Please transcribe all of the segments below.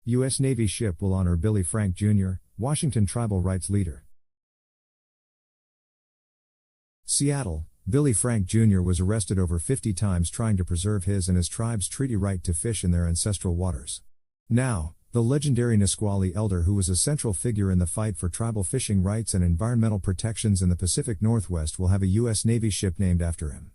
U.S. Navy ship will honor Billy Frank Jr., Washington tribal rights leader. Seattle, Billy Frank Jr. was arrested over 50 times trying to preserve his and his tribe's treaty right to fish in their ancestral waters. Now, the legendary Nisqually elder who was a central figure in the fight for tribal fishing rights and environmental protections in the Pacific Northwest will have a U.S. Navy ship named after him.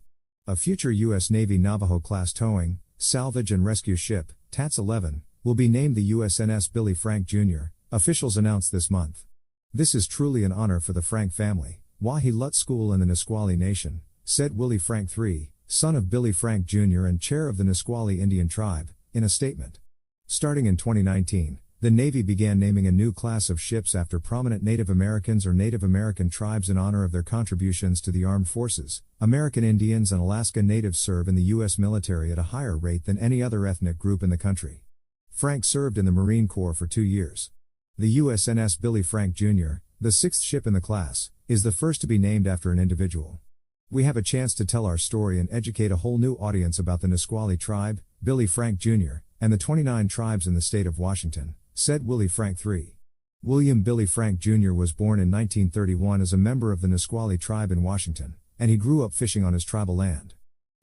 A future U.S. Navy Navajo-class towing, salvage and rescue ship, TATS-11, will be named the USNS Billy Frank Jr., officials announced this month. This is truly an honor for the Frank family, Wahi Lut School and the Nisqually Nation, said Willie Frank III, son of Billy Frank Jr. and chair of the Nisqually Indian Tribe, in a statement. Starting in 2019, the Navy began naming a new class of ships after prominent Native Americans or Native American tribes in honor of their contributions to the armed forces. American Indians and Alaska Natives serve in the U.S. military at a higher rate than any other ethnic group in the country. Frank served in the Marine Corps for 2 years. The USNS Billy Frank Jr., the sixth ship in the class, is the first to be named after an individual. We have a chance to tell our story and educate a whole new audience about the Nisqually tribe, Billy Frank Jr., and the 29 tribes in the state of Washington, said Willie Frank III. William Billy Frank Jr. was born in 1931 as a member of the Nisqually tribe in Washington, and he grew up fishing on his tribal land.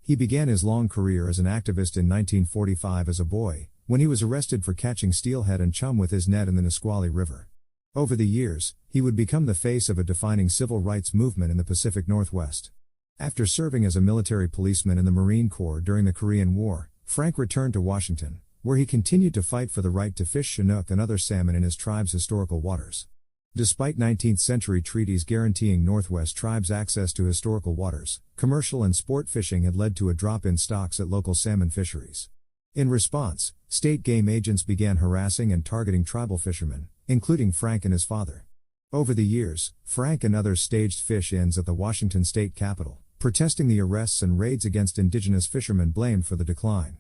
He began his long career as an activist in 1945 as a boy, when he was arrested for catching steelhead and chum with his net in the Nisqually River. Over the years, he would become the face of a defining civil rights movement in the Pacific Northwest. After serving as a military policeman in the Marine Corps during the Korean War, Frank returned to Washington, where he continued to fight for the right to fish Chinook and other salmon in his tribe's historical waters. Despite 19th-century treaties guaranteeing Northwest tribes access to historical waters, commercial and sport fishing had led to a drop in stocks at local salmon fisheries. In response, state game agents began harassing and targeting tribal fishermen, including Frank and his father. Over the years, Frank and others staged fish-ins at the Washington state capitol, protesting the arrests and raids against indigenous fishermen blamed for the decline.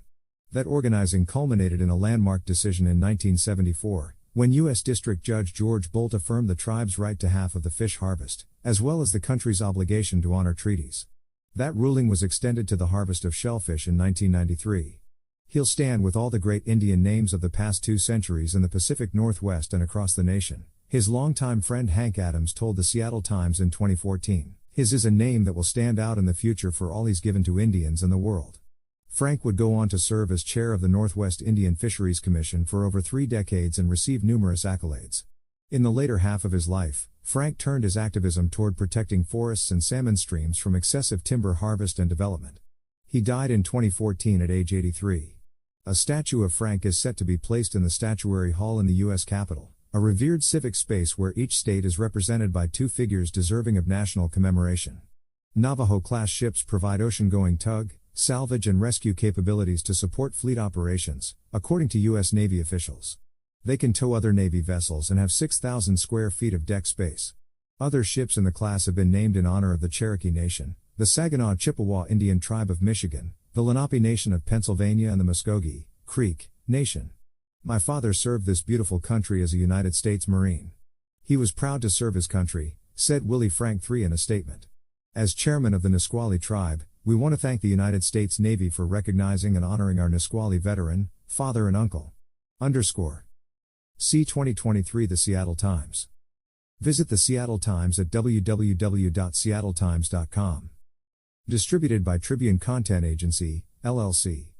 That organizing culminated in a landmark decision in 1974, when U.S. District Judge George Bolt affirmed the tribe's right to half of the fish harvest, as well as the country's obligation to honor treaties. That ruling was extended to the harvest of shellfish in 1993. He'll stand with all the great Indian names of the past 2 centuries in the Pacific Northwest and across the nation, his longtime friend Hank Adams told the Seattle Times in 2014. His is a name that will stand out in the future for all he's given to Indians and the world. Frank would go on to serve as chair of the Northwest Indian Fisheries Commission for over 3 decades and receive numerous accolades. In the later half of his life, Frank turned his activism toward protecting forests and salmon streams from excessive timber harvest and development. He died in 2014 at age 83. A statue of Frank is set to be placed in the Statuary Hall in the U.S. Capitol, a revered civic space where each state is represented by 2 figures deserving of national commemoration. Navajo-class ships provide ocean-going tug, salvage and rescue capabilities to support fleet operations, according to U.S. Navy officials. They can tow other Navy vessels and have 6,000 square feet of deck space. Other ships in the class have been named in honor of the Cherokee Nation, the Saginaw Chippewa Indian Tribe of Michigan, the Lenape Nation of Pennsylvania and the Muskogee Creek Nation. My father served this beautiful country as a United States Marine. He was proud to serve his country, said Willie Frank III in a statement. As chairman of the Nisqually tribe, we want to thank the United States Navy for recognizing and honoring our Nisqually veteran, father and uncle. See 2023 The Seattle Times. Visit the Seattle Times at www.seattletimes.com. Distributed by Tribune Content Agency, LLC.